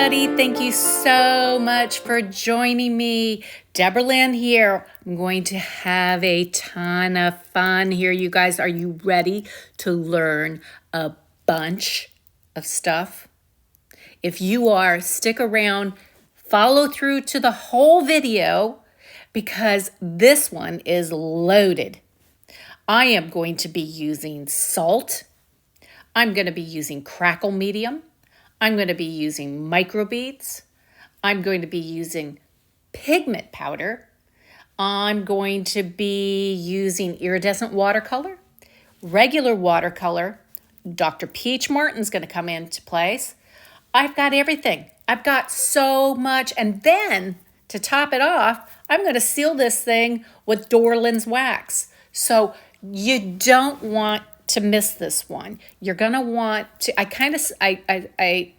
everybody. Thank you so much for joining me. Deborah Lynn here. I'm going to have a ton of fun here, you guys. Are you ready to learn a bunch of stuff? If you are, stick around, follow through to the whole video because this one is loaded. I am going to be using salt. I'm going to be using crackle medium. I'm going to be using microbeads. I'm going to be using pigment powder. I'm going to be using iridescent watercolor, regular watercolor. Dr. Peach Martin's going to come into place. I've got everything. I've got so much. And then to top it off, I'm going to seal this thing with Dorland's wax. So you don't want to miss this one. You're going to want to, I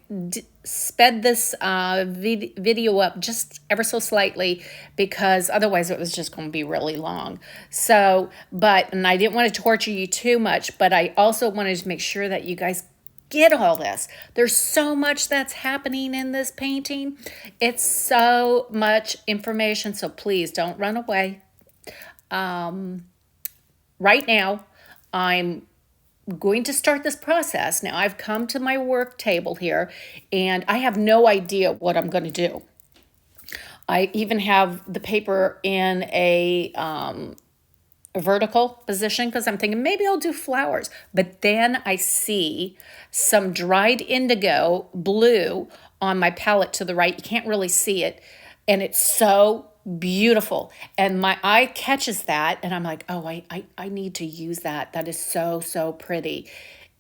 sped this video up just ever so slightly because otherwise it was just going to be really long. So, and I didn't want to torture you too much, but I also wanted to make sure that you guys get all this. There's so much that's happening in this painting. It's so much information, so please don't run away. Right now, I'm going to start this process. Now I've come to my work table here and I have no idea what I'm going to do. I even have the paper in a vertical position because I'm thinking maybe I'll do flowers. But then I see some dried indigo blue on my palette to the right. You can't really see it. And it's so beautiful. And my eye catches that. And I'm like, oh, I need to use that. That is so, so pretty.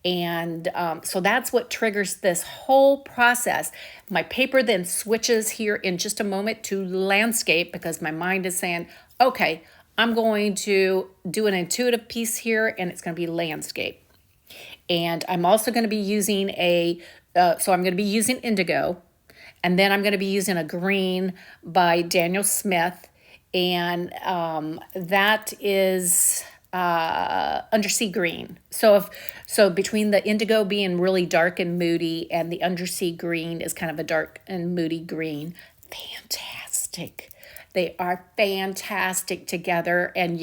And so that's what triggers this whole process. My paper then switches here in just a moment to landscape because my mind is saying, okay, I'm going to do an intuitive piece here and it's going to be landscape. And I'm also going to be using so I'm going to be using indigo. And then I'm going to be using a green by Daniel Smith. And that is undersea green. So between the indigo being really dark and moody and the undersea green is kind of a dark and moody green. Fantastic. They are fantastic together, and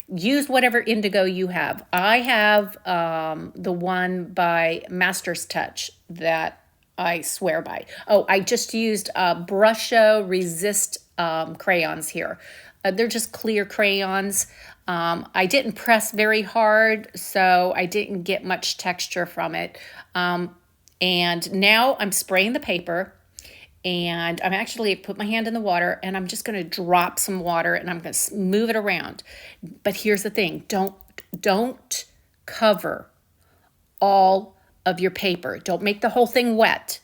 use whatever indigo you have. I have the one by Master's Touch that I swear by. Oh, I just used Brusho Resist crayons here. They're just clear crayons. I didn't press very hard, so I didn't get much texture from it. And now I'm spraying the paper. And I'm actually put my hand in the water and I'm just going to drop some water and I'm going to move it around. But here's the thing. Don't cover all of your paper. Don't make the whole thing wet.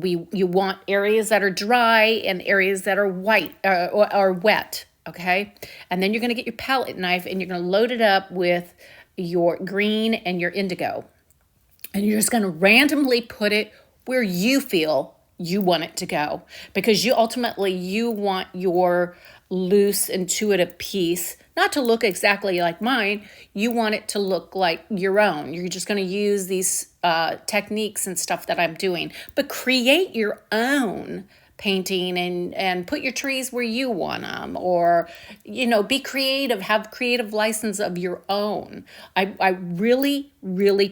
You want areas that are dry and areas that are white or wet. Okay. And then you're going to get your palette knife and you're going to load it up with your green and your indigo. And you're just going to randomly put it where you feel you want it to go, because you want your loose, intuitive piece not to look exactly like mine. You want it to look like your own. You're just going to use these techniques and stuff that I'm doing, but create your own painting and put your trees where you want them, or be creative, have creative license of your own. I really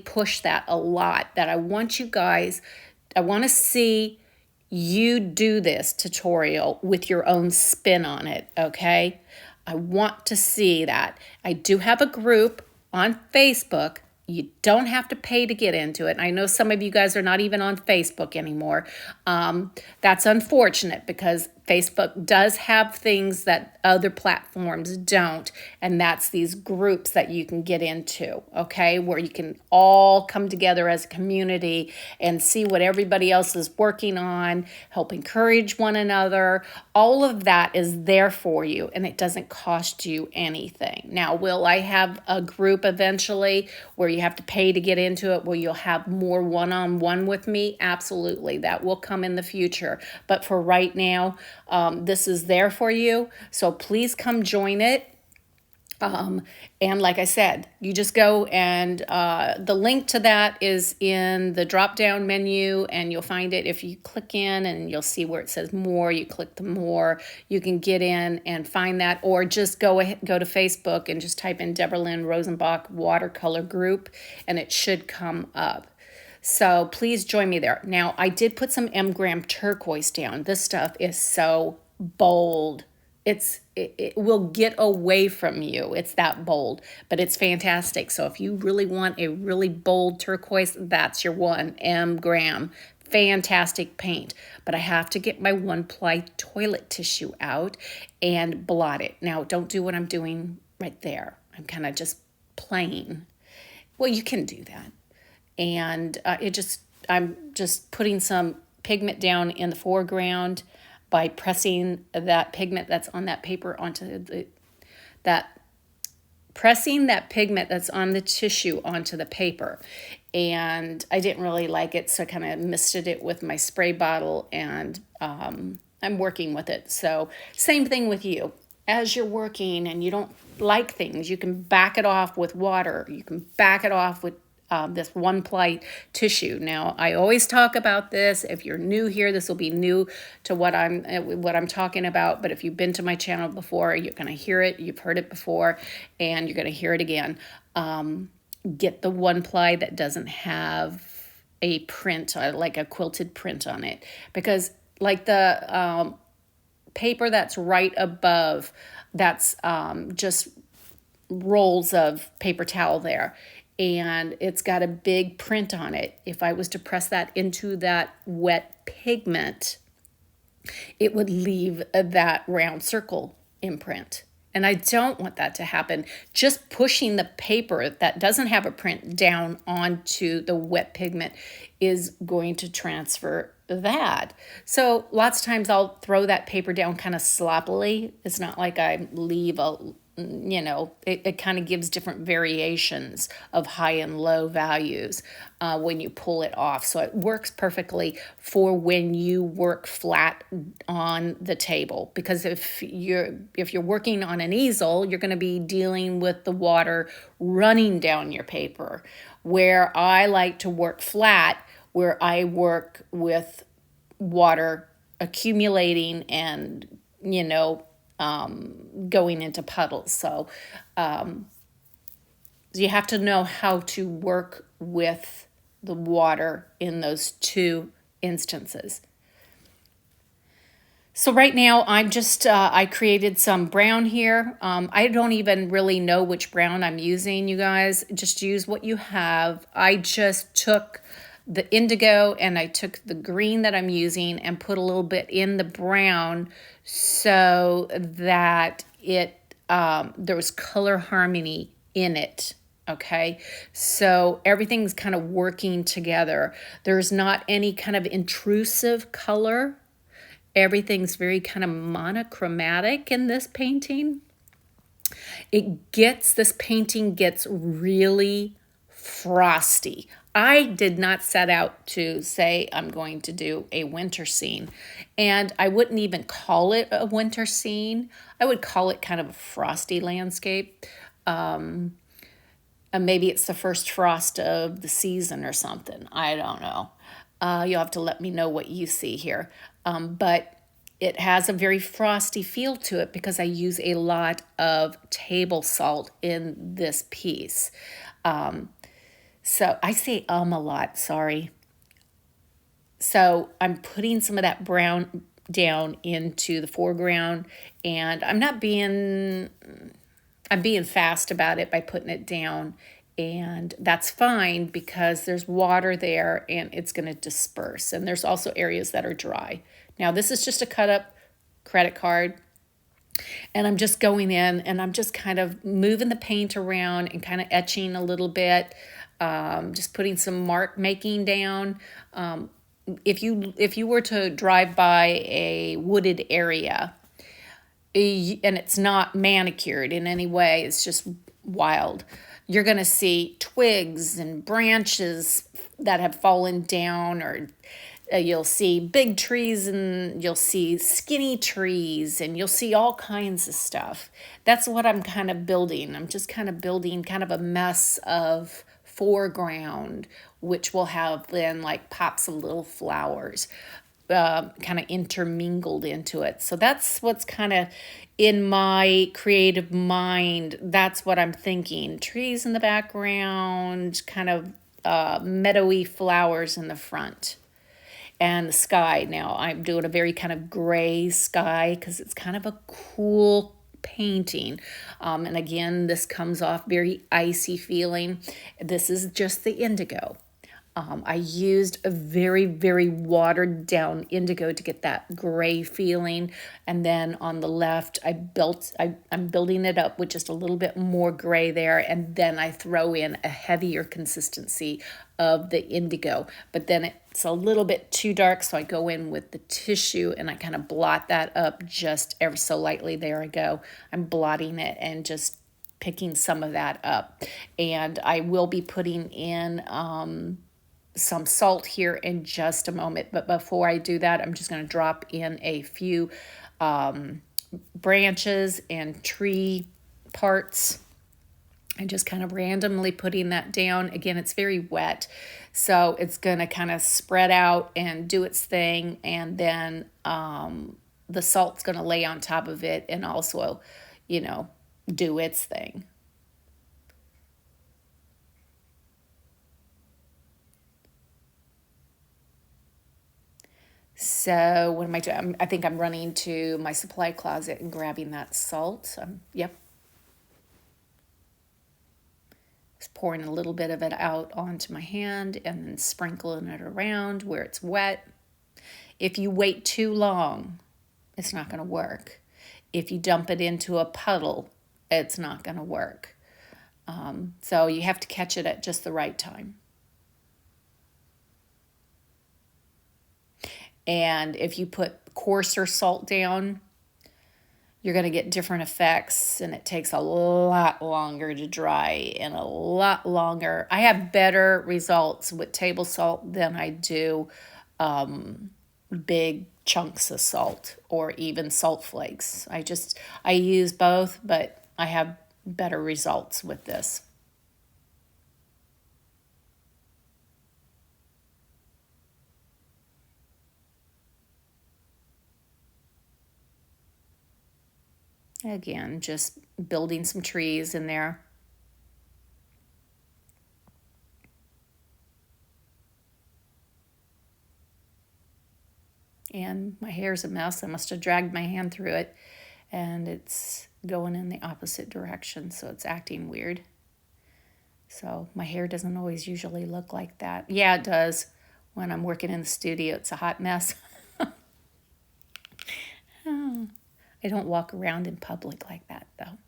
push that a lot, that I want to see you do this tutorial with your own spin on it, okay? I want to see that. I do have a group on Facebook. You don't have to pay to get into it. I know some of you guys are not even on Facebook anymore. That's unfortunate because Facebook does have things that other platforms don't, and that's these groups that you can get into, okay, where you can all come together as a community and see what everybody else is working on, help encourage one another. All of that is there for you, and it doesn't cost you anything. Now, will I have a group eventually where you have to pay to get into it, where you'll have more one-on-one with me? Absolutely. That will come in the future. But for right now, this is there for you. So please come join it. And like I said, you just go and the link to that is in the drop down menu, and you'll find it if you click in, and you'll see where it says more. You click the more, you can get in and find that, or just go to Facebook and just type in Deborah Lynn Rosenbach watercolor group, and it should come up. So please join me there. Now, I did put some M-gram turquoise down. This stuff is so bold. It will get away from you. It's that bold, but it's fantastic. So if you really want a really bold turquoise, that's your one, M-gram. Fantastic paint. But I have to get my 1-ply toilet tissue out and blot it. Now, don't do what I'm doing right there. I'm kind of just playing. Well, you can do that. And I'm just putting some pigment down in the foreground by pressing that pigment that's on that paper onto pressing that pigment that's on the tissue onto the paper. And I didn't really like it, so I kind of misted it with my spray bottle, and I'm working with it. So same thing with you. As you're working and you don't like things, you can back it off with water. You can back it off with this 1-ply tissue. Now, I always talk about this. If you're new here, this will be new to what I'm talking about. But if you've been to my channel before, you're going to hear it. You've heard it before, and you're going to hear it again. Get the 1-ply that doesn't have a print, like a quilted print on it, because like the paper that's right above, that's just rolls of paper towel there, and it's got a big print on it. If I was to press that into that wet pigment, it would leave that round circle imprint. And I don't want that to happen. Just pushing the paper that doesn't have a print down onto the wet pigment is going to transfer that. So lots of times I'll throw that paper down kind of sloppily. It's not like I leave it kind of gives different variations of high and low values when you pull it off. So it works perfectly for when you work flat on the table, because if you're working on an easel, you're going to be dealing with the water running down your paper. Where I like to work flat, where I work with water accumulating and going into puddles. So you have to know how to work with the water in those two instances. So right now I'm just, I created some brown here. I don't even really know which brown I'm using, you guys. Just use what you have. I just took the indigo and I took the green that I'm using and put a little bit in the brown so that there was color harmony in it. Okay, so everything's kind of working together. There's not any kind of intrusive color. Everything's very kind of monochromatic in this painting. This painting gets really frosty. I did not set out to say I'm going to do a winter scene, and I wouldn't even call it a winter scene. I would call it kind of a frosty landscape. And maybe it's the first frost of the season or something. I don't know. You'll have to let me know what you see here. But it has a very frosty feel to it because I use a lot of table salt in this piece. So I say a lot, sorry. So I'm putting some of that brown down into the foreground, and I'm being fast about it by putting it down, and that's fine because there's water there and it's going to disperse, and there's also areas that are dry. Now this is just a cut up credit card, and I'm just going in and I'm just kind of moving the paint around and kind of etching a little bit, just putting some mark making down. If you were to drive by a wooded area and it's not manicured in any way, it's just wild, you're going to see twigs and branches that have fallen down, or You'll see big trees and you'll see skinny trees and you'll see all kinds of stuff. That's what I'm kind of building. I'm just kind of building kind of a mess of foreground, which will have then like pops of little flowers kind of intermingled into it. So that's what's kind of in my creative mind. That's what I'm thinking. Trees in the background, kind of meadowy flowers in the front. And the sky. Now I'm doing a very kind of gray sky because it's kind of a cool painting. And again, this comes off very icy feeling. This is just the indigo. I used a very, very watered down indigo to get that gray feeling. And then on the left, I'm building it up with just a little bit more gray there. And then I throw in a heavier consistency of the indigo. But then it's a little bit too dark, so I go in with the tissue and I kind of blot that up just ever so lightly. There I go. I'm blotting it and just picking some of that up. And I will be putting in some salt here in just a moment. But before I do that, I'm just going to drop in a few branches and tree parts and just kind of randomly putting that down. Again, it's very wet, so it's going to kind of spread out and do its thing. And then the salt's going to lay on top of it and also, do its thing. So what am I doing? I think I'm running to my supply closet and grabbing that salt. Yep. Just pouring a little bit of it out onto my hand and then sprinkling it around where it's wet. If you wait too long, it's not going to work. If you dump it into a puddle, it's not going to work. So you have to catch it at just the right time. And if you put coarser salt down, you're going to get different effects, and it takes a lot longer to dry and a lot longer. I have better results with table salt than I do big chunks of salt or even salt flakes. I use both, but I have better results with this. Again, just building some trees in there. And my hair's a mess. I must have dragged my hand through it, and it's going in the opposite direction, so it's acting weird. So my hair doesn't always usually look like that. Yeah, it does. When I'm working in the studio, it's a hot mess. I don't walk around in public like that, though.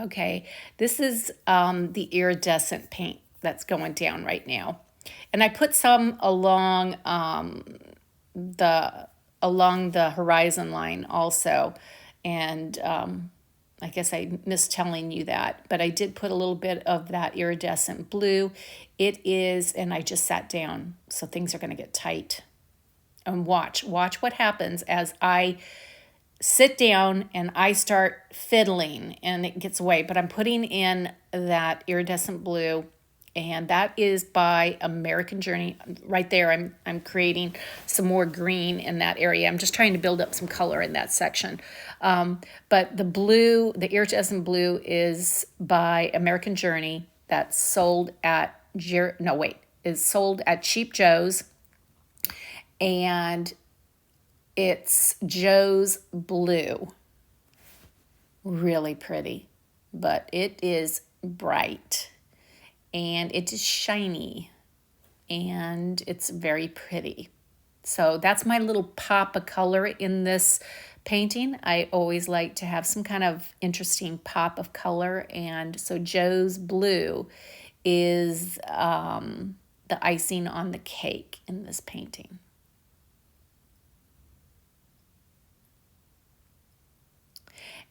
Okay, this is the iridescent paint that's going down right now. And I put some along the horizon line also. And I guess I missed telling you that, but I did put a little bit of that iridescent blue. It is, and I just sat down, so things are going to get tight. And watch what happens as I sit down and I start fiddling and it gets away. But I'm putting in that iridescent blue, and that is by American Journey. Right there, I'm creating some more green in that area. I'm just trying to build up some color in that section. But the blue, the iridescent blue, is by American Journey. That's sold at is sold at Cheap Joe's, and it's Joe's Blue. Really pretty, but it is bright and it is shiny and it's very pretty. So that's my little pop of color in this painting. I always like to have some kind of interesting pop of color, and so Joe's Blue is the icing on the cake in this painting.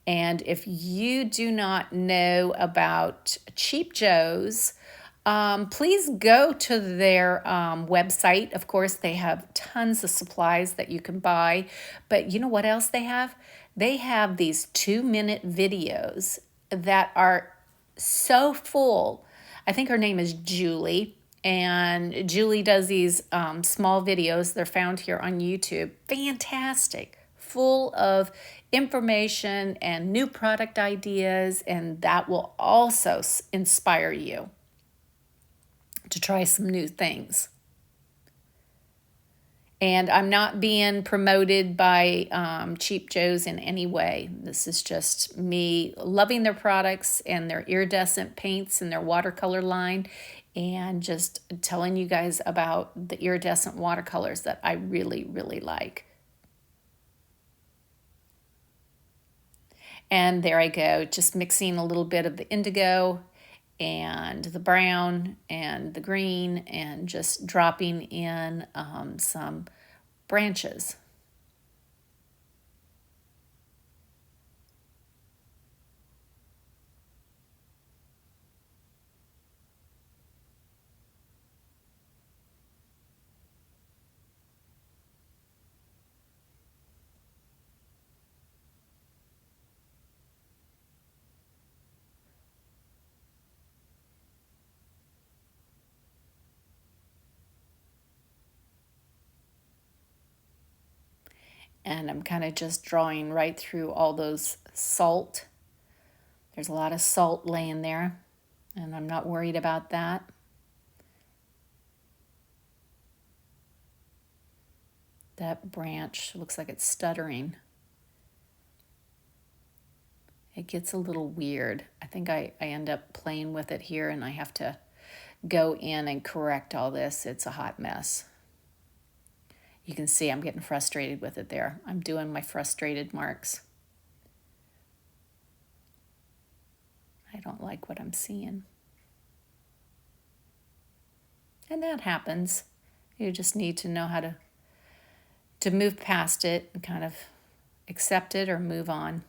And if you do not know about Cheap Joe's, please go to their website. Of course, they have tons of supplies that you can buy. But you know what else they have? They have these 2-minute videos that are so full. I think her name is Julie. And Julie does these small videos. They're found here on YouTube. Fantastic. Full of information and new product ideas. And that will also inspire you to try some new things. And I'm not being promoted by Cheap Joe's in any way. This is just me loving their products and their iridescent paints and their watercolor line, and just telling you guys about the iridescent watercolors that I really, really like. And there I go, just mixing a little bit of the indigo and the brown and the green, and just dropping in some branches. And I'm kind of just drawing right through all those salt. There's a lot of salt laying there, and I'm not worried about that. That branch looks like it's stuttering. It gets a little weird. I think I end up playing with it here, and I have to go in and correct all this. It's a hot mess. You can see I'm getting frustrated with it there. I'm doing my frustrated marks. I don't like what I'm seeing. And that happens. You just need to know how to move past it and kind of accept it or move on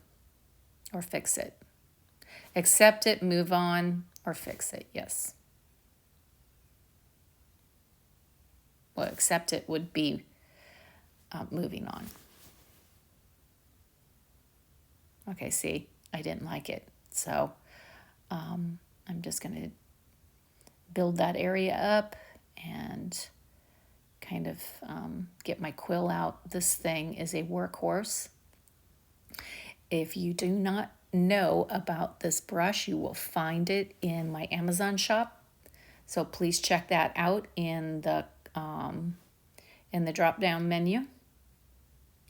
or fix it. Accept it, move on, or fix it, yes. Well, accept it would be moving on. Okay, see, I didn't like it. So I'm just going to build that area up and kind of get my quill out. This thing is a workhorse. If you do not know about this brush, you will find it in my Amazon shop. So please check that out in the drop-down menu.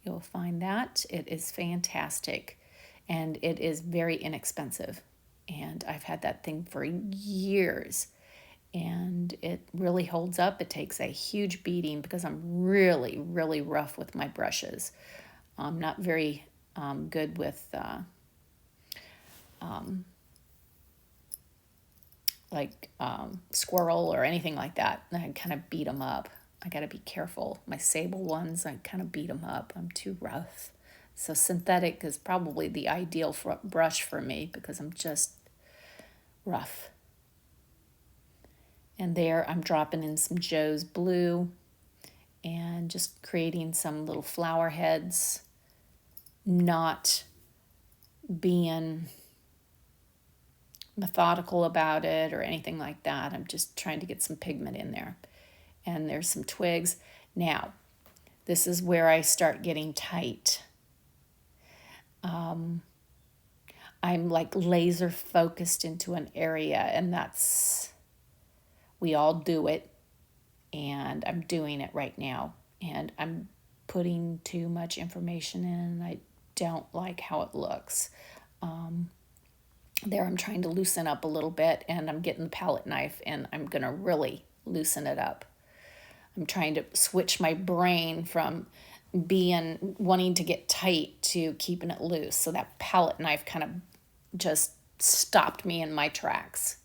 You'll find that. It is fantastic, and it is very inexpensive. And I've had that thing for years, and it really holds up. It takes a huge beating because I'm really, really rough with my brushes. I'm not very good with squirrel or anything like that. I kind of beat them up. I got to be careful. My sable ones, I kind of beat them up. I'm too rough. So synthetic is probably the ideal brush for me because I'm just rough. And there I'm dropping in some Joe's blue and just creating some little flower heads, not being methodical about it or anything like that. I'm just trying to get some pigment in there. And there's some twigs. Now, this is where I start getting tight. I'm like laser focused into an area, and we all do it, and I'm doing it right now. And I'm putting too much information in, and I don't like how it looks. There I'm trying to loosen up a little bit, and I'm getting the palette knife, and I'm going to really loosen it up. I'm trying to switch my brain from wanting to get tight to keeping it loose. So that palette knife kind of just stopped me in my tracks.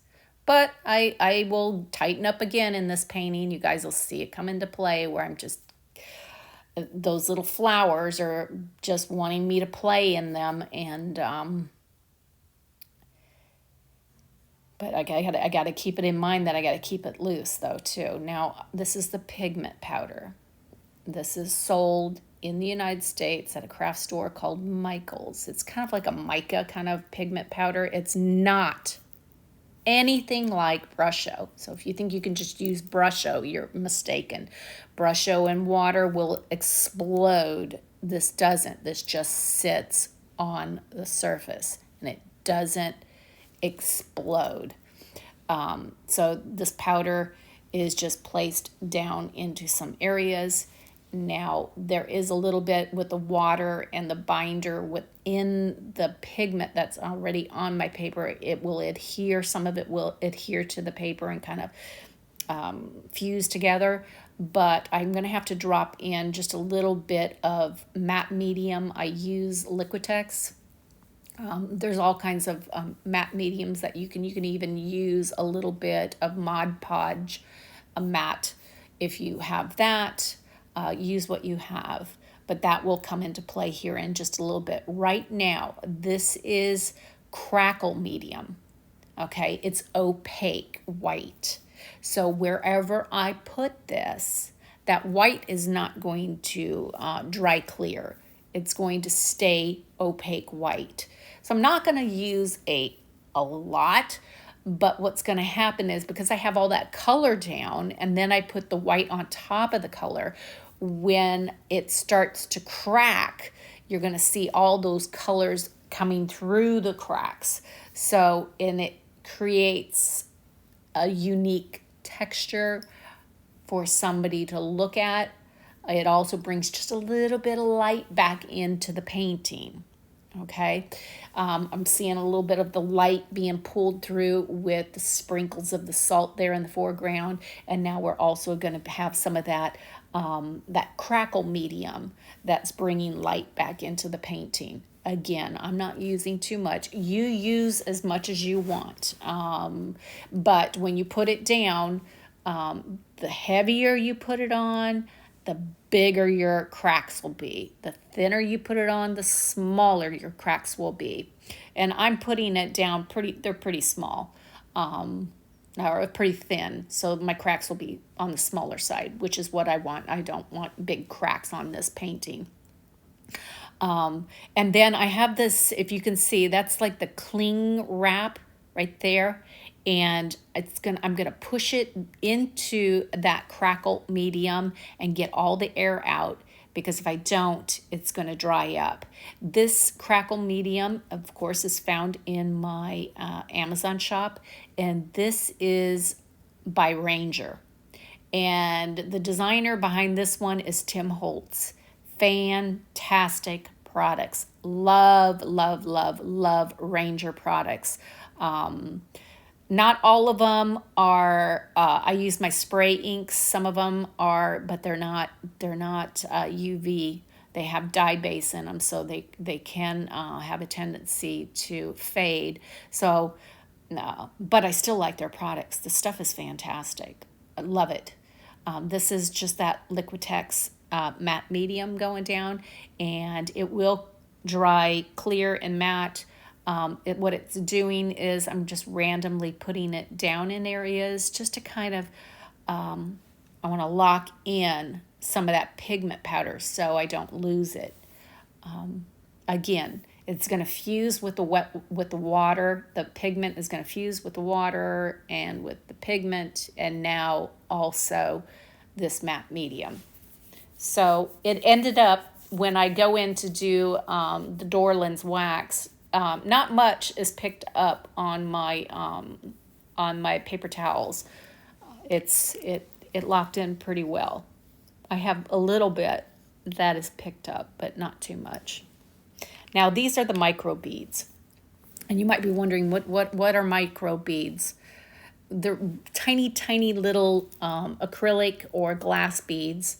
But I will tighten up again in this painting. You guys will see it come into play where I'm just those little flowers are just wanting me to play in them, and but I gotta keep it in mind that I gotta keep it loose though too. Now this is the pigment powder. This is sold in the United States at a craft store called Michael's. It's kind of like a mica kind of pigment powder. It's not anything like Brusho. So if you think you can just use Brusho, you're mistaken. Brusho and water will explode. This doesn't. This just sits on the surface and it doesn't explode. So this powder is just placed down into some areas. Now there is a little bit with the water and the binder within the pigment that's already on my paper. It will adhere, some of it will adhere to the paper and kind of fuse together, but I'm going to have to drop in just a little bit of matte medium. I use Liquitex. There's all kinds of matte mediums that you can even use a little bit of Mod Podge, a matte. If you have that, use what you have, but that will come into play here in just a little bit. Right now, this is crackle medium. Okay, it's opaque white. So wherever I put this, that white is not going to dry clear. It's going to stay opaque white. So I'm not going to use a lot, but what's going to happen is because I have all that color down and then I put the white on top of the color, when it starts to crack, you're going to see all those colors coming through the cracks. So, and it creates a unique texture for somebody to look at. It also brings just a little bit of light back into the painting. Okay, I'm seeing a little bit of the light being pulled through with the sprinkles of the salt there in the foreground, and now we're also going to have some of that that crackle medium that's bringing light back into the painting. Again, I'm not using too much. You use as much as you want, but when you put it down, the heavier you put it on, the bigger your cracks will be. The thinner you put it on, the smaller your cracks will be. And I'm putting it down they're pretty small, or pretty thin. So my cracks will be on the smaller side, which is what I want. I don't want big cracks on this painting. And then I have this, if you can see, that's like the cling wrap right there. And I'm gonna push it into that crackle medium and get all the air out, because if I don't, it's gonna dry up. This crackle medium, of course, is found in my Amazon shop, and this is by Ranger. And the designer behind this one is Tim Holtz. Fantastic products. Love, love, love, love Ranger products. Not all of them are, I use my spray inks. Some of them are, but they're not UV. They have dye base in them, so they can have a tendency to fade. So, no, but I still like their products. The stuff is fantastic. I love it. This is just that Liquitex matte medium going down, and it will dry clear and matte. What it's doing is I'm just randomly putting it down in areas just to kind of, I want to lock in some of that pigment powder so I don't lose it. Again, it's going to fuse with the water. The pigment is going to fuse with the water and with the pigment, and now also this matte medium. So it ended up, when I go in to do the door lens wax, not much is picked up on my paper towels. It locked in pretty well. I have a little bit that is picked up, but not too much. Now these are the micro beads, and you might be wondering what are micro beads? They're tiny little acrylic or glass beads.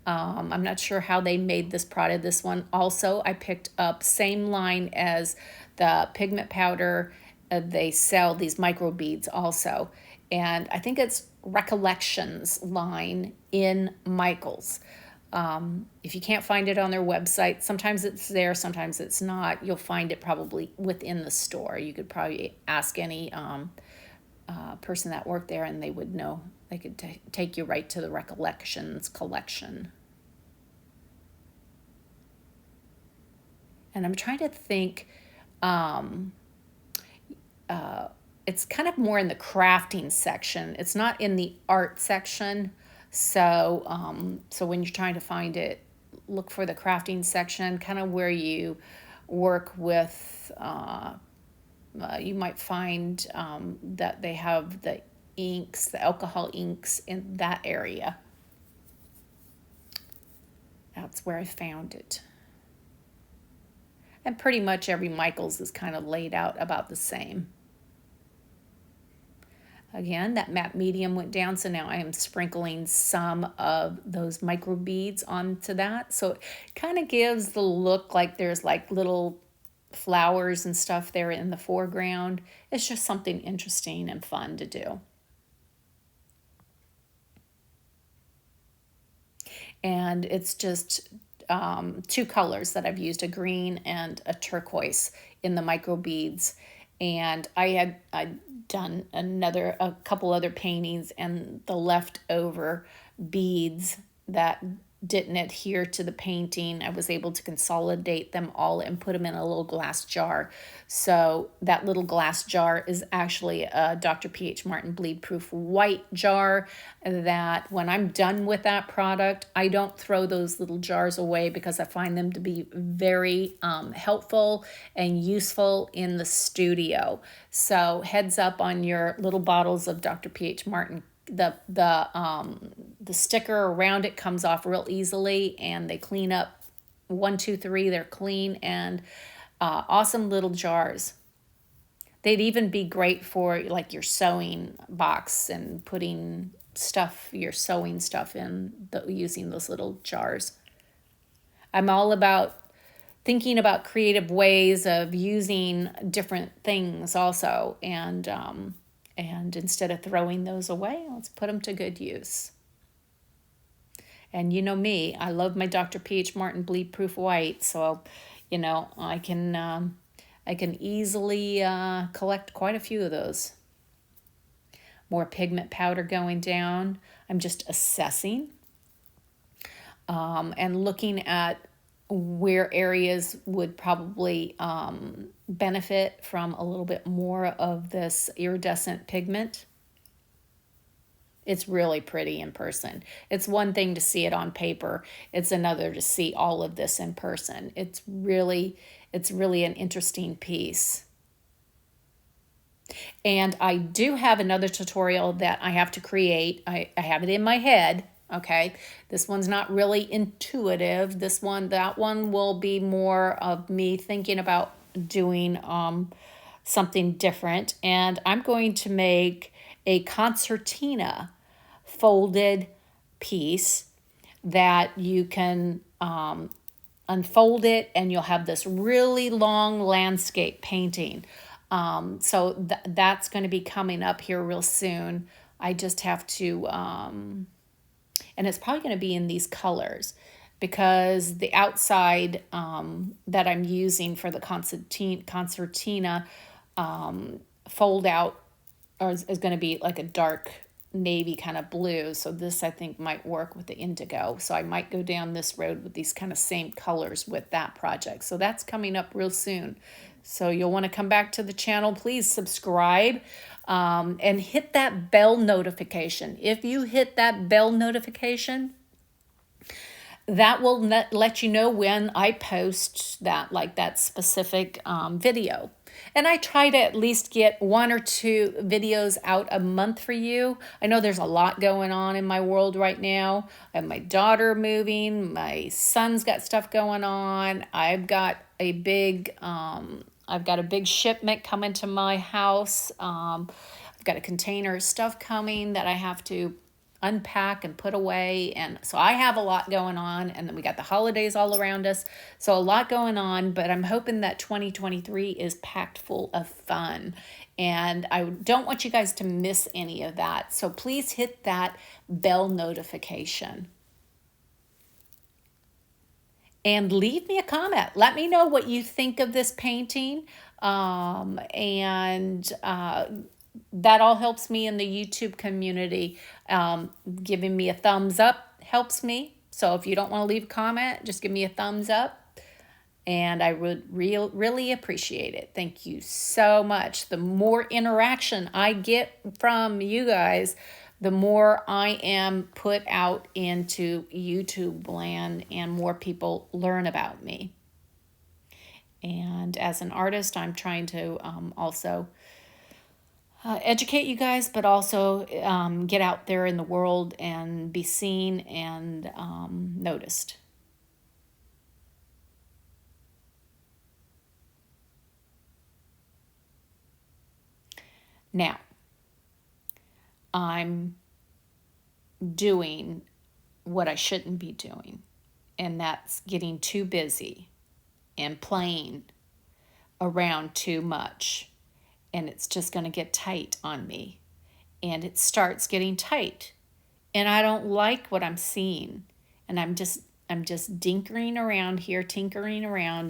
I'm not sure how they made this product. This one also I picked up, same line as the pigment powder. They sell these micro beads also. And I think it's Recollections line in Michael's. If you can't find it on their website, sometimes it's there, sometimes it's not. You'll find it probably within the store. You could probably ask any person that worked there, and they would know. They could take you right to the Recollections collection. And I'm trying to think, it's kind of more in the crafting section. It's not in the art section. So when you're trying to find it, look for the crafting section, kind of where you work with, you might find that they have the inks, the alcohol inks in that area. That's where I found it. And pretty much every Michaels is kind of laid out about the same. Again, that matte medium went down, so now I am sprinkling some of those micro beads onto that. So it kind of gives the look like there's like little flowers and stuff there in the foreground. It's just something interesting and fun to do. And it's just two colors that I've used, a green and a turquoise in the micro beads. And I'd done a couple other paintings, and the leftover beads that didn't adhere to the painting, I was able to consolidate them all and put them in a little glass jar. So that little glass jar is actually a Dr. P.H. Martin bleed proof white jar, that when I'm done with that product, I don't throw those little jars away, because I find them to be very helpful and useful in the studio. So heads up on your little bottles of Dr. P.H. Martin. The sticker around it comes off real easily, and they clean up 1, 2, 3. They're clean and awesome little jars. They'd even be great for like your sewing box and putting stuff, your sewing stuff in using those little jars. I'm all about thinking about creative ways of using different things also, and instead of throwing those away, let's put them to good use. And you know me, I love my Dr. P.H. Martin bleed proof white, so I can easily collect quite a few of those. More pigment powder going down. I'm just assessing and looking at where areas would probably benefit from a little bit more of this iridescent pigment. It's really pretty in person. It's one thing to see it on paper. It's another to see all of this in person. It's really an interesting piece. And I do have another tutorial that I have to create. I have it in my head. Okay, this one's not really intuitive. That one will be more of me thinking about doing something different. And I'm going to make a concertina folded piece that you can unfold it, and you'll have this really long landscape painting. So that's going to be coming up here real soon. I just have to... and it's probably going to be in these colors, because the outside that I'm using for the concertina fold out is going to be like a dark navy kind of blue. So this, I think, might work with the indigo. So I might go down this road with these kind of same colors with that project. So that's coming up real soon. So you'll want to come back to the channel. Please subscribe. And hit that bell notification. If you hit that bell notification, that will let you know when I post that specific video. And I try to at least get 1 or 2 videos out a month for you. I know there's a lot going on in my world right now. I have my daughter moving. My son's got stuff going on. I've got a big shipment coming to my house. I've got a container of stuff coming that I have to unpack and put away. And so I have a lot going on, and then we got the holidays all around us. So a lot going on, but I'm hoping that 2023 is packed full of fun. And I don't want you guys to miss any of that. So please hit that bell notification. and leave me a comment. Let me know what you think of this painting. And that all helps me in the YouTube community. Giving me a thumbs up helps me. So if you don't want to leave a comment, just give me a thumbs up. And I would really appreciate it. Thank you so much. The more interaction I get from you guys, the more I am put out into YouTube land and more people learn about me. And as an artist, I'm trying to also educate you guys, but also get out there in the world and be seen and noticed. Now, I'm doing what I shouldn't be doing, and that's getting too busy and playing around too much, and it's just going to get tight on me, and it starts getting tight, and I don't like what I'm seeing, and I'm just tinkering around,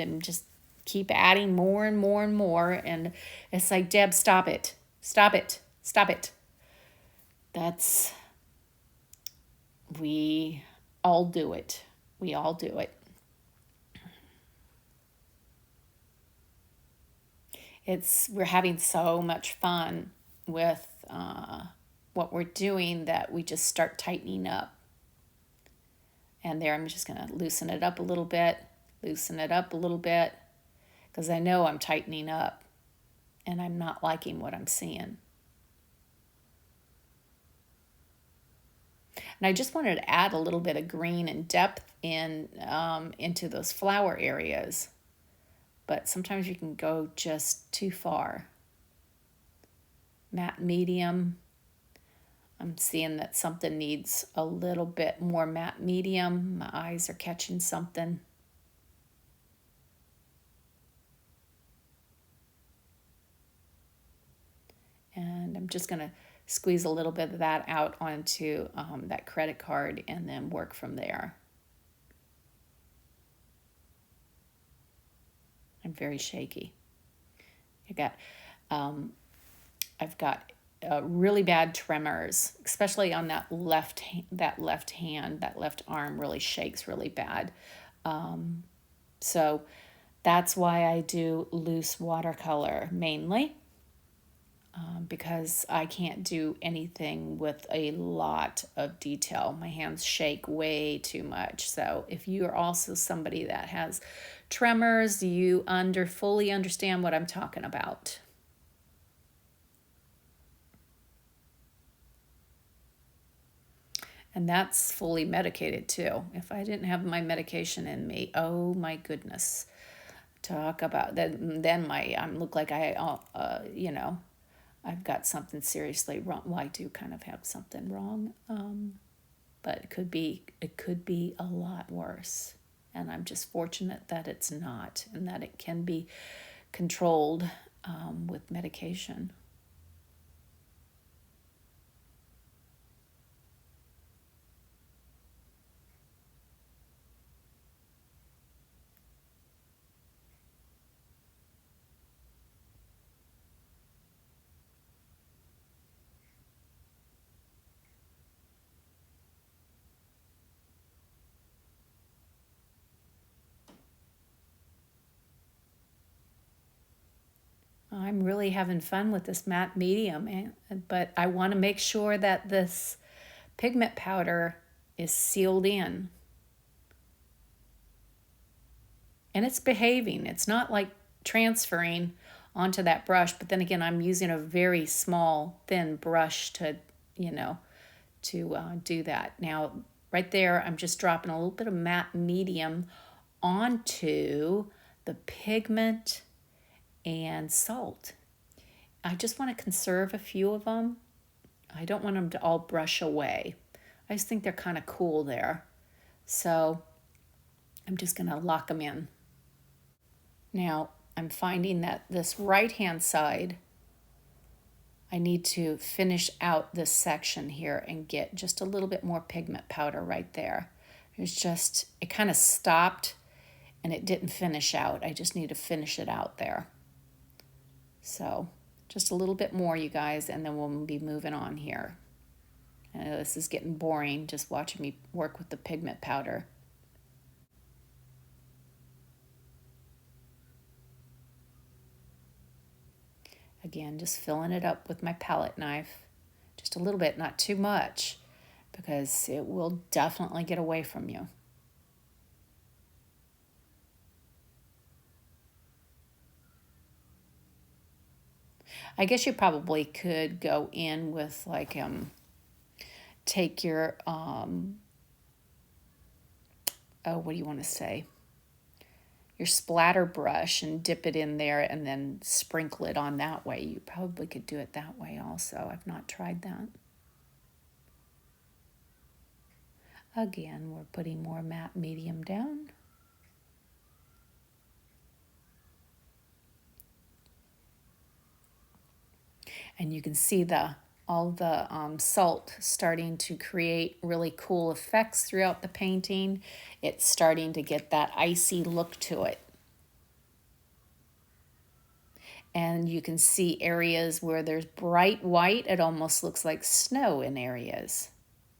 and just keep adding more and more and more, and it's like, Deb, stop it. That's, we all do it. We're having so much fun with what we're doing that we just start tightening up. And there, I'm just going to loosen it up a little bit, because I know I'm tightening up and I'm not liking what I'm seeing. And I just wanted to add a little bit of green and depth into those flower areas. But sometimes you can go just too far. Matte medium. I'm seeing that something needs a little bit more matte medium. My eyes are catching something. And I'm just going to squeeze a little bit of that out onto that credit card and then work from there. I'm very shaky. I've got really bad tremors, especially on that left hand. That left arm really shakes really bad. So that's why I do loose watercolor mainly. Because I can't do anything with a lot of detail. My hands shake way too much. So if you are also somebody that has tremors, you fully understand what I'm talking about. And that's fully medicated too. If I didn't have my medication in me, oh my goodness. Talk about that. Then I look like I've got something seriously wrong. Well, I do kind of have something wrong, but it could be a lot worse. And I'm just fortunate that it's not, and that it can be controlled with medication. I'm really having fun with this matte medium, but I want to make sure that this pigment powder is sealed in. And it's behaving. It's not like transferring onto that brush, but then again, I'm using a very small, thin brush to do that. Now, right there, I'm just dropping a little bit of matte medium onto the pigment and salt. I just want to conserve a few of them. I don't want them to all brush away. I just think they're kind of cool there. So I'm just going to lock them in. Now, I'm finding that this right-hand side, I need to finish out this section here and get just a little bit more pigment powder right there. It kind of stopped and it didn't finish out. I just need to finish it out there. So just a little bit more, you guys, and then we'll be moving on here. I know this is getting boring, just watching me work with the pigment powder. Again, just filling it up with my palette knife. Just a little bit, not too much, because it will definitely get away from you. I guess you probably could go in with like, take your, oh, what do you want to say? Your splatter brush and dip it in there and then sprinkle it on that way. You probably could do it that way also. I've not tried that. Again, we're putting more matte medium down. And you can see all the salt starting to create really cool effects throughout the painting. It's starting to get that icy look to it. And you can see areas where there's bright white. It almost looks like snow in areas.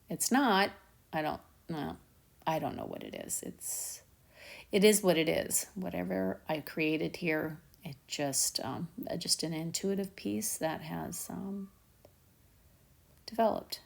It's not. I don't know what it is. It is what it is. Whatever I created here, it just an intuitive piece that has developed.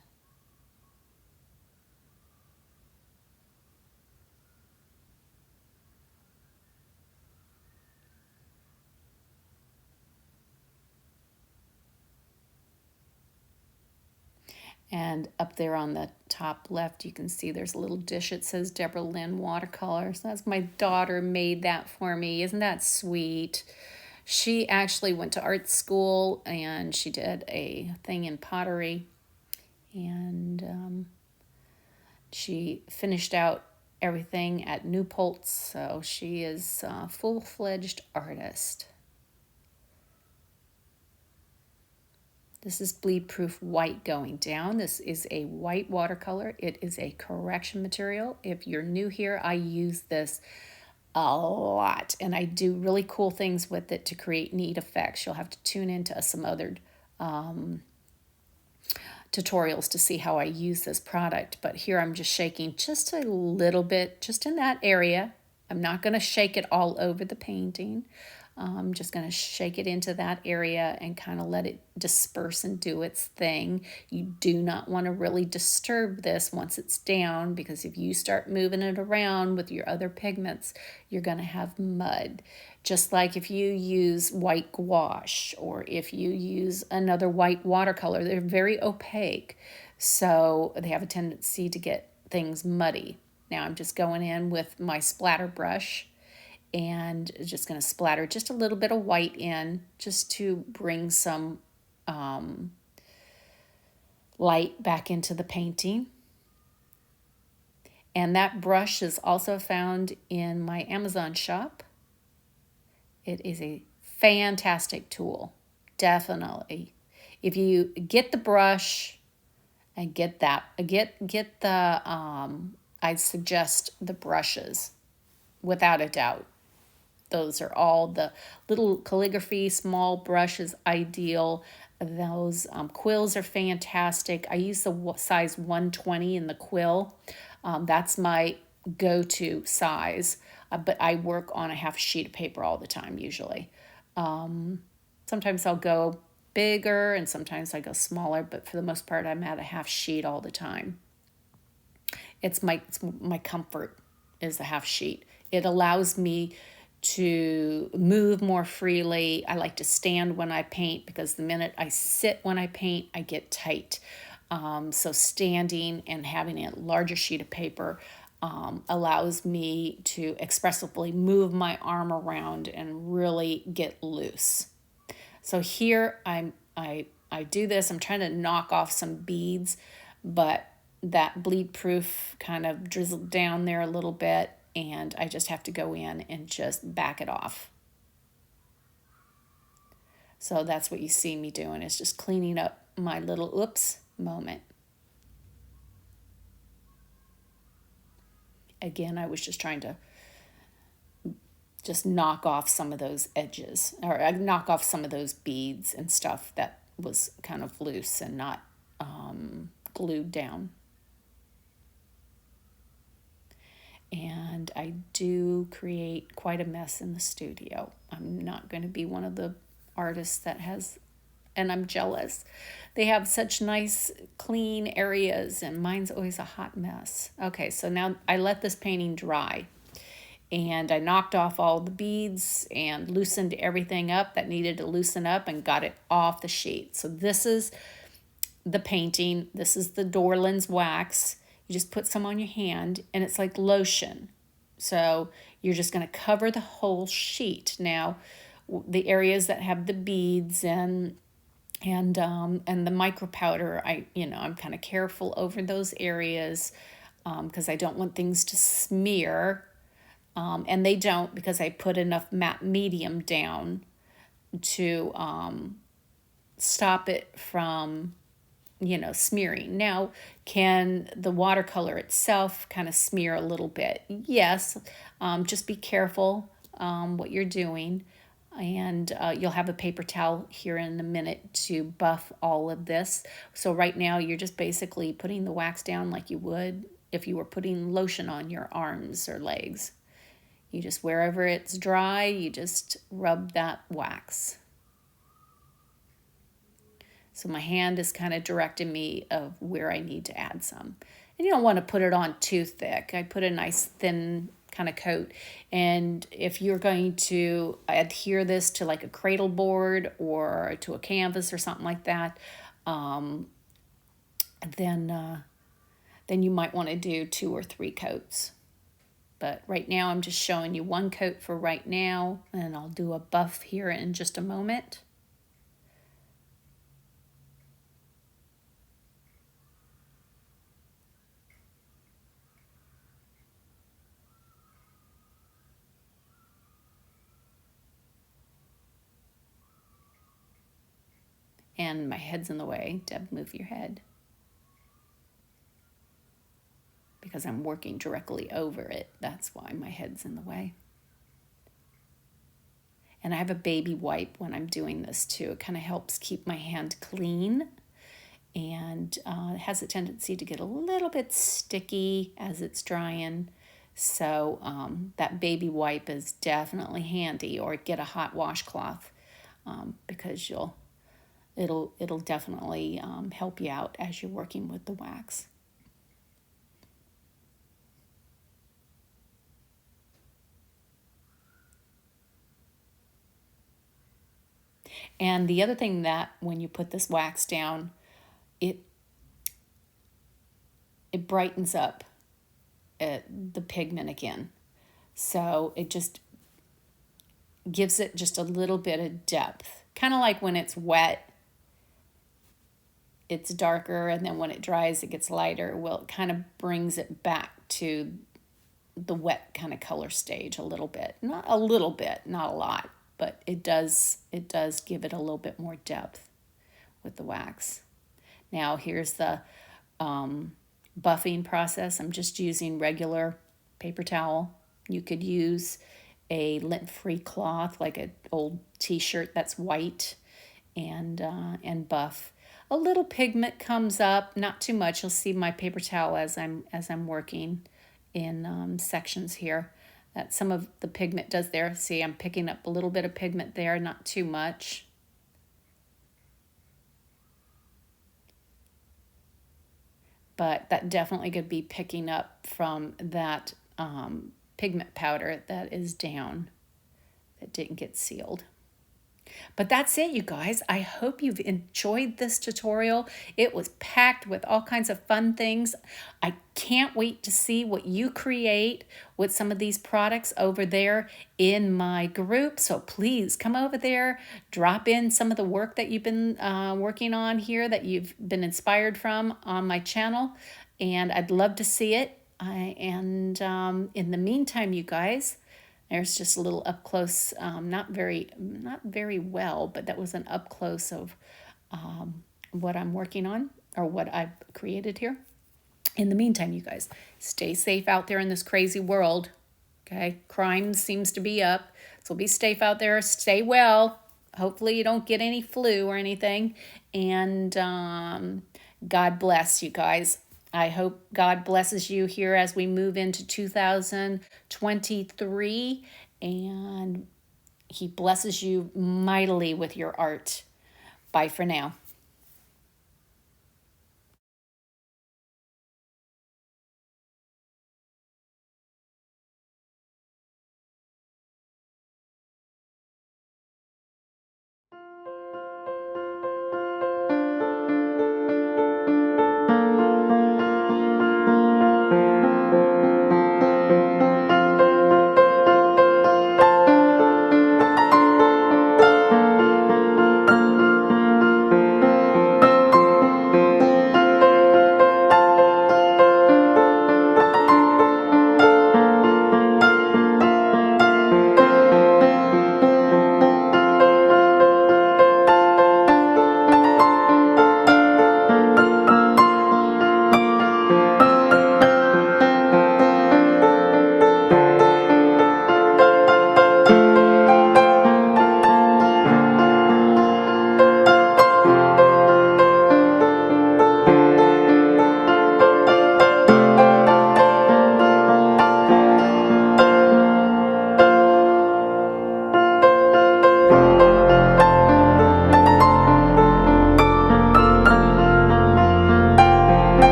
And up there on the top left, you can see there's a little dish. It says Deborah Lynn Watercolor. So that's my daughter made that for me. Isn't that sweet? She actually went to art school and she did a thing in pottery. And she finished out everything at Newpolt's. So she is a full-fledged artist. This is bleed proof white going down. This is a white watercolor. It is a correction material. If you're new here, I use this a lot and I do really cool things with it to create neat effects. You'll have to tune into some other tutorials to see how I use this product. But here I'm just shaking just a little bit, just in that area. I'm not going to shake it all over the painting. I'm just going to shake it into that area and kind of let it disperse and do its thing. You do not want to really disturb this once it's down, because if you start moving it around with your other pigments, you're going to have mud. Just like if you use white gouache or if you use another white watercolor, they're very opaque. So they have a tendency to get things muddy. Now I'm just going in with my splatter brush and just going to splatter just a little bit of white in just to bring some light back into the painting. And that brush is also found in my Amazon shop. It is a fantastic tool, definitely. If you get the brush and get the, I suggest the brushes, without a doubt. Those are all the little calligraphy, small brushes, ideal. Those quills are fantastic. I use the size 120 in the quill. That's my go-to size, but I work on a half sheet of paper all the time usually. Sometimes I'll go bigger and sometimes I go smaller, but for the most part I'm at a half sheet all the time. It's my comfort is the half sheet. It allows me to move more freely. I like to stand when I paint because the minute I sit when I paint, I get tight. So standing and having a larger sheet of paper allows me to expressively move my arm around and really get loose. So here I do this. I'm trying to knock off some beads, but that bleed proof kind of drizzled down there a little bit, and I just have to go in and just back it off. So that's what you see me doing, is just cleaning up my little oops moment. Again, I was just trying to just knock off some of those edges, or knock off some of those beads and stuff that was kind of loose and not glued down. And I do create quite a mess in the studio. I'm not going to be one of the artists that has, and I'm jealous. They have such nice clean areas and mine's always a hot mess. Okay, so now I let this painting dry and I knocked off all the beads and loosened everything up that needed to loosen up and got it off the sheet. So this is the painting. This is the Dorland's wax. You just put some on your hand and it's like lotion. So you're just going to cover the whole sheet. Now, the areas that have the beads and the micro powder, I'm kind of careful over those areas because I don't want things to smear. And they don't, because I put enough matte medium down to stop it from smearing. Now, can the watercolor itself kind of smear a little bit? Yes. Just be careful what you're doing. And you'll have a paper towel here in a minute to buff all of this. So right now, you're just basically putting the wax down like you would if you were putting lotion on your arms or legs. You just, wherever it's dry, you just rub that wax. So my hand is kind of directing me of where I need to add some. And you don't want to put it on too thick. I put a nice thin kind of coat. And if you're going to adhere this to like a cradle board or to a canvas or something like that, then you might want to do 2 or 3 coats. But right now I'm just showing you 1 coat for right now, and I'll do a buff here in just a moment. And my head's in the way. Deb, move your head. Because I'm working directly over it. That's why my head's in the way. And I have a baby wipe when I'm doing this too. It kind of helps keep my hand clean. And it has a tendency to get a little bit sticky as it's drying. So that baby wipe is definitely handy. Or get a hot washcloth because it'll definitely help you out as you're working with the wax. And the other thing that when you put this wax down, it brightens up the pigment again. So it just gives it just a little bit of depth. Kind of like when it's wet, it's darker, and then when it dries, it gets lighter. Well, it kind of brings it back to the wet kind of color stage a little bit. Not a little bit, not a lot, but it does give it a little bit more depth with the wax. Now here's the buffing process. I'm just using regular paper towel. You could use a lint-free cloth, like an old t-shirt that's white, and buff. A little pigment comes up, not too much. You'll see my paper towel as I'm working in sections here. That some of the pigment does there. See, I'm picking up a little bit of pigment there, not too much. But that definitely could be picking up from that pigment powder that is down, that didn't get sealed. But that's it, you guys. I hope you've enjoyed this tutorial. It was packed with all kinds of fun things. I can't wait to see what you create with some of these products over there in my group. So please come over there, drop in some of the work that you've been working on here, that you've been inspired from on my channel. And I'd love to see it. In the meantime, you guys, there's just a little up close, not very well, but that was an up close of what I'm working on, or what I've created here. In the meantime, you guys, stay safe out there in this crazy world. Okay, crime seems to be up. So be safe out there. Stay well. Hopefully you don't get any flu or anything. And God bless you guys. I hope God blesses you here as we move into 2023, and He blesses you mightily with your art. Bye for now.